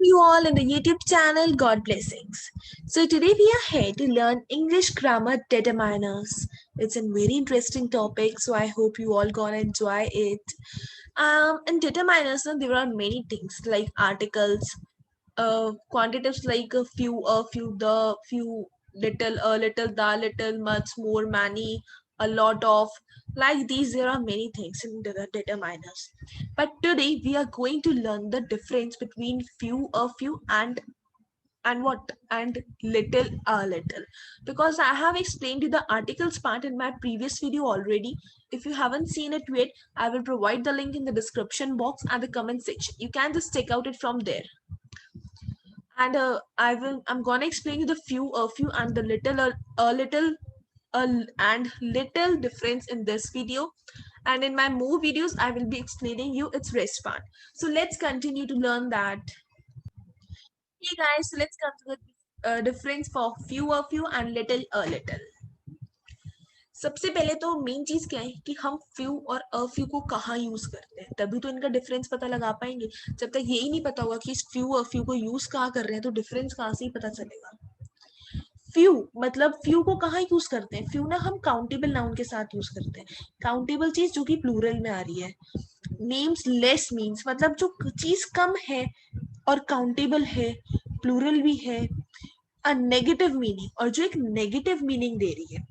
you all in the YouTube channel God Blessings. So today we are here to learn English grammar determiners. It's a very interesting topic, so I hope you all gonna enjoy it. In determiners, there are many things like articles, quantitatives like a few, the, few, little, the, little, much, more, many, a lot of. Like these, there are many things in the determiners. But today we are going to learn the difference between few, a few, and what and little, a little, because I have explained you the articles part in my previous video already. If you haven't seen it yet, I will provide the link in the description box and the comment section. You can just check out it from there. And I'm gonna explain you the few, a few, and the little, a little, and little difference in this video. And in my more videos, I will be explaining you its rest part. So let's continue to learn that. Hey guys, so let's come to the difference for few, a few, and little, a little. सबसे पहले तो main चीज क्या है कि हम few और a few को कहाँ यूज करते हैं, तभी तो इनका डिफरेंस पता लगा पाएंगे. जब तक यही नहीं पता होगा कि इस फ्यू और फ्यू को यूज कहाँ कर रहे हैं, तो डिफरेंस कहाँ से ही पता चलेगा. फ्यू मतलब फ्यू को कहाँ यूज करते हैं. फ्यू ना हम काउंटेबल नाउन के साथ यूज करते हैं. काउंटेबल चीज जो कि प्लूरल में आ रही है. नेम्स लेस मीन्स मतलब जो चीज कम है और काउंटेबल है, प्लूरल भी है, अ नेगेटिव मीनिंग, और जो एक नेगेटिव मीनिंग दे रही है.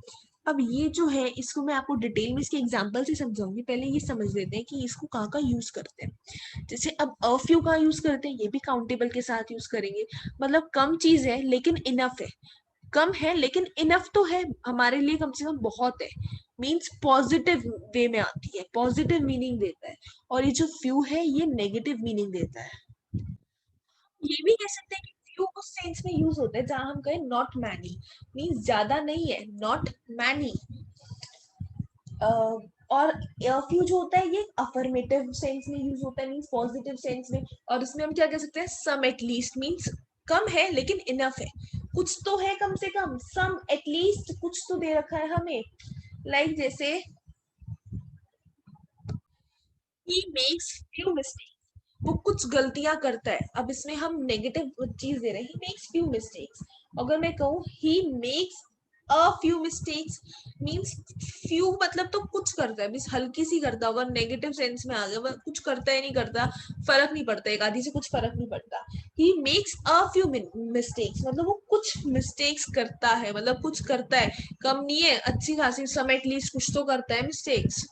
अब ये जो है, इसको मैं आपको डिटेल में इसके एग्जांपल से समझाऊंगी. पहले ये समझ लेते हैं कि इसको कहाँ का यूज करते हैं. जैसे अब अ फ्यू कहाँ यूज करते हैं, ये भी काउंटेबल के साथ यूज करेंगे. मतलब कम चीज है लेकिन इनफ है. कम है लेकिन इनफ तो है हमारे लिए, कम से कम बहुत है. मीन्स पॉजिटिव वे में आती है, पॉजिटिव मीनिंग देता है. और ये जो फ्यू है, ये नेगेटिव मीनिंग देता है. ये भी कह सकते हैं कि फ्यू उस सेंस में यूज होता है जहां हम कहें नॉट मैनी, मीन्स ज्यादा नहीं है, नॉट मैनी. और फ्यू जो होता है, ये अफर्मेटिव सेंस में यूज होता है, मीन्स पॉजिटिव सेंस में. और इसमें हम क्या कह सकते हैं, सम एटलीस्ट, मीन्स कम है लेकिन इनफ है. कुछ तो है कम से कम, सम एटलीस्ट कुछ तो दे रखा है हमें. लाइक जैसे ही मेक्स फ्यू मिस्टेक्स, वो कुछ गलतियां करता है. अब इसमें हम नेगेटिव चीज दे रहे हैं, ही मेक्स फ्यू मिस्टेक्स. अगर मैं कहूँ ही makes a few mistakes, means few मतलब तो कुछ करता है, मीन्स हल्की सी करता होगा. नेगेटिव सेंस में आ गया, वह कुछ करता है नहीं करता, फर्क नहीं पड़ता, एक आधी से कुछ फर्क नहीं पड़ता. ही मेक्स अ फ्यू मिस्टेक्स मतलब वो कुछ मिस्टेक्स करता है, मतलब कुछ करता है, कम नहीं है, अच्छी खासी, सम एटलीस्ट कुछ तो करता है मिस्टेक्स.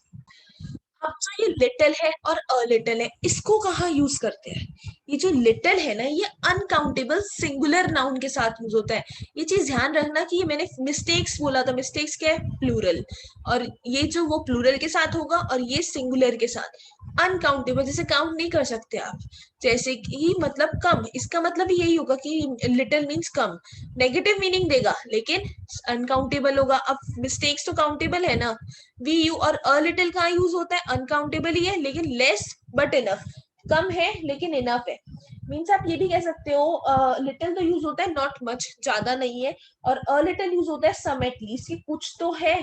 अब जो ये लिटिल है और अ लिटिल है, इसको कहाँ यूज करते हैं. ये जो लिटिल है ना, ये अनकाउंटेबल सिंगुलर नाउन के साथ यूज होता है. ये चीज ध्यान रखना कि ये मैंने मिस्टेक्स बोला था, मिस्टेक्स क्या है, प्लूरल. और ये जो वो प्लूरल के साथ होगा और ये सिंगुलर के साथ. अनकाउंटेबल जैसे काउंट नहीं कर सकते आप. जैसे कि मतलब कम, इसका मतलब यही होगा कि लिटिल मीन्स कम, नेगेटिव मीनिंग देगा लेकिन अनकाउंटेबल होगा. अब मिस्टेक्स तो काउंटेबल है ना. वी यू और अ लिटिल कहाँ यूज होता है, अनकाउंटेबल ही है लेकिन लेस बट इनफ. कम है लेकिन इनफ है. मीन्स आप ये भी कह सकते हो, लिटिल तो यूज होता है नॉट मच, ज्यादा नहीं है. और अ लिटिल यूज होता है सम एटलीस्ट, कि कुछ तो है.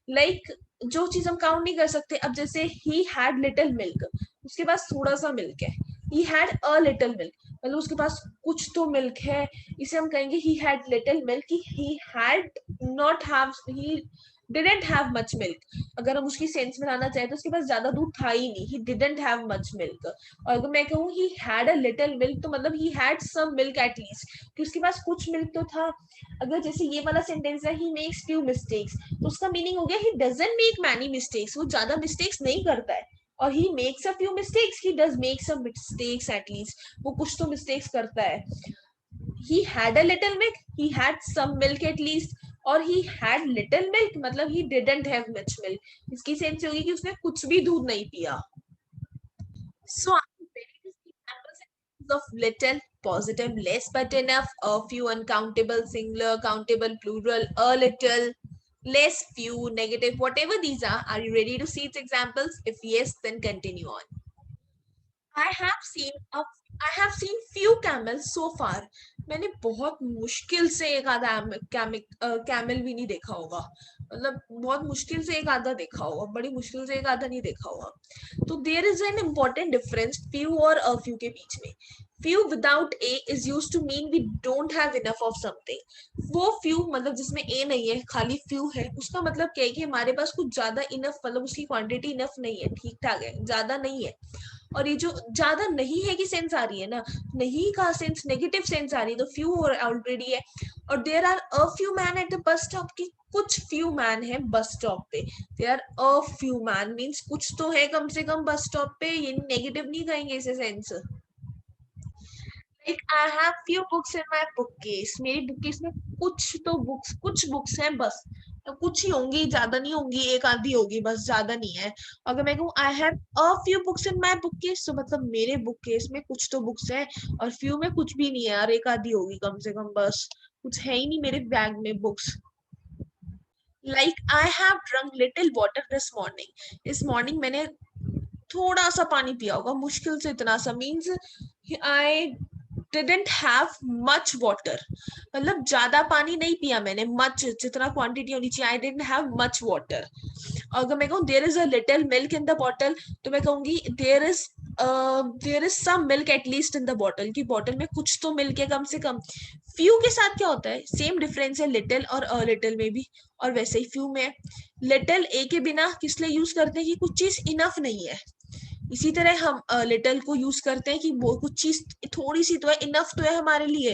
लाइक जो चीज हम काउंट नहीं कर सकते. अब जैसे ही हैड लिटिल मिल्क, उसके पास थोड़ा सा मिल्क है. ही हैड अ लिटिल मिल्क मतलब उसके पास कुछ तो मिल्क है. इसे हम कहेंगे he had little milk, he had not have, he didn't have much milk. अगर हम उसकी सेंस में लाना चाहें तो उसके पास ज्यादा दूध था ही नहीं, he didn't have much milk. और अगर मैं कहूँ he had a little milk, तो मतलब he had some milk at least, कि उसके पास कुछ मिल्क तो था. अगर जैसे ये वाला सेंटेंस है, ही मेक्स फ्यू मिस्टेक्स, तो उसका मीनिंग हो गया he doesn't make many mistakes, वो ज्यादा मिस्टेक्स नहीं करता है. और he makes a few mistakes, he does make some mistakes at least, वो कुछ तो मिस्टेक्स करता है. he had a little milk, he had some milk at least. और he had little milk मतलब he didn't have much milk. इसकी sense होगी कि उसने कुछ भी दूध नहीं पिया. So examples of little, positive, less but enough, a few, uncountable, singular, countable, plural, a little, less, few, negative, whatever these are you ready to see its examples? If yes, then continue on. I have seen few camels so far. मैंने बहुत मुश्किल से एक आधा camel भी नहीं देखा होगा. मतलब बहुत मुश्किल से एक आधा देखा होगा, बड़ी मुश्किल से एक आधा नहीं देखा होगा. तो there is an important difference few और अ फ्यू के बीच में. few without a is used to mean we don't have enough of something. वो few मतलब जिसमें a नहीं है, खाली few है, उसका मतलब क्या है कि हमारे पास कुछ ज्यादा enough, मतलब उसकी quantity enough नहीं है, ठीक ठाक है, ज्यादा नहीं है. और ये जो ज्यादा नहीं है की सेंस आ रही है ना, नहीं का सेंस नेगेटिव सेंस आ रही है, तो फ्यू ऑलरेडी है. और there are a few man at the bus stop, की कुछ फ्यू मैन है बस स्टॉप पे. There are a few man means कुछ तो है कम से कम बस स्टॉप पे, ये नेगेटिव नहीं कहेंगे इसे sense. Like I have few books in my book case, मेरी बुक केस में कुछ तो बुक्स, कुछ बुक्स हैं बस, तो कुछ ही होंगी, ज्यादा नहीं होंगी, एक आधी होगी बस, ज्यादा नहीं है. अगर मैं कहूँ I have a few books in my book case, तो मतलब मेरे बुक केस में कुछ तो बुक्स है, और फ्यू में कुछ भी नहीं है और एक आधी होगी कम से कम बस, कुछ है ही नहीं मेरे बैग में books. Like I have drunk little water this morning, इस मॉर्निंग मैंने थोड़ा सा पानी पिया होगा, मुश्किल से इतना सा, means I didn't have much water, मतलब ज्यादा पानी नहीं पिया मैंने, मच जितना क्वांटिटी होनी चाहिए, I didn't have much water. अगर मैं कहूँ there is a little milk in the bottle, तो मैं कहूंगी there is some milk at least in the bottle, की बॉटल में कुछ तो मिल्क है कम से कम. फ्यू के साथ क्या होता है, सेम डिफरेंस है लिटिल और अ लिटिल में भी, और वैसे ही फ्यू में लिटिल ए के बिना किस लिए यूज करते हैं कि कुछ चीज इनफ नहीं है. इसी तरह हम लिटिल को यूज करते हैं कि वो कुछ चीज थोड़ी सी तो है, इनफ तो है हमारे लिए.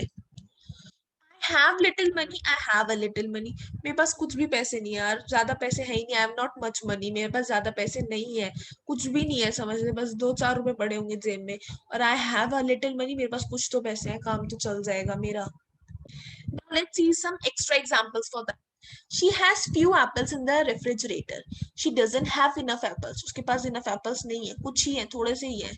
Have little money, I have a little money, मेरे पास कुछ भी पैसे नहीं है यार, ज्यादा पैसे है ही नहीं, I am not much money, मेरे पास ज्यादा पैसे नहीं है, कुछ भी नहीं है समझ ले, बस 2-4 रुपए पड़े होंगे जेब में. और I have a little money, मेरे पास कुछ तो पैसे हैं, काम तो चल जाएगा मेरा. Now let's see some extra examples for that. She has few apples in the refrigerator. She doesn't have enough apples. उसके पास enough apples नहीं है, कुछ ही है, थोड़े से ही है.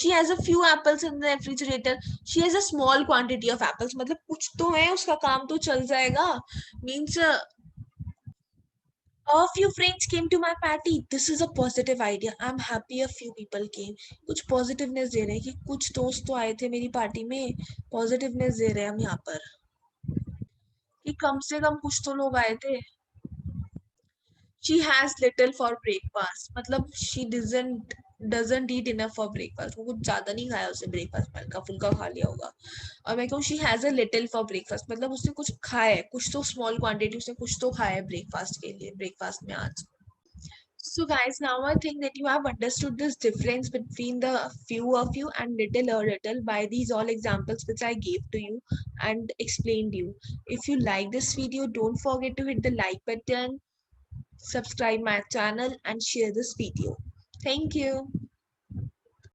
She has a few apples in the refrigerator. She has a small quantity of apples. मतलब कुछ तो है, उसका काम तो चल जाएगा. Means a few friends came to my party. This is a positive idea. I'm happy a few people came. कुछ positiveness दे रहे हैं कि कुछ दोस्त तो आए थे मेरी पार्टी में. Positiveness दे रहे हैं हम यहाँ पर कि कम से कम कुछ तो लोग आए थे. She has little for breakfast, मतलब she doesn't eat enough for breakfast, वो कुछ ज्यादा नहीं खाया उसने ब्रेकफास्ट में, हल्का फुल्का खा लिया होगा. और मैं कहूँ she has a little for breakfast, मतलब उसने कुछ खाया है, कुछ तो स्मॉल क्वांटिटी उसने कुछ तो खाया है ब्रेकफास्ट के लिए, ब्रेकफास्ट में आज. So guys, now I think that you have understood this difference between the few of you and little or little by these all examples which I gave to you and explained you. If you like this video, don't forget to hit the like button, subscribe my channel and share this video. Thank you.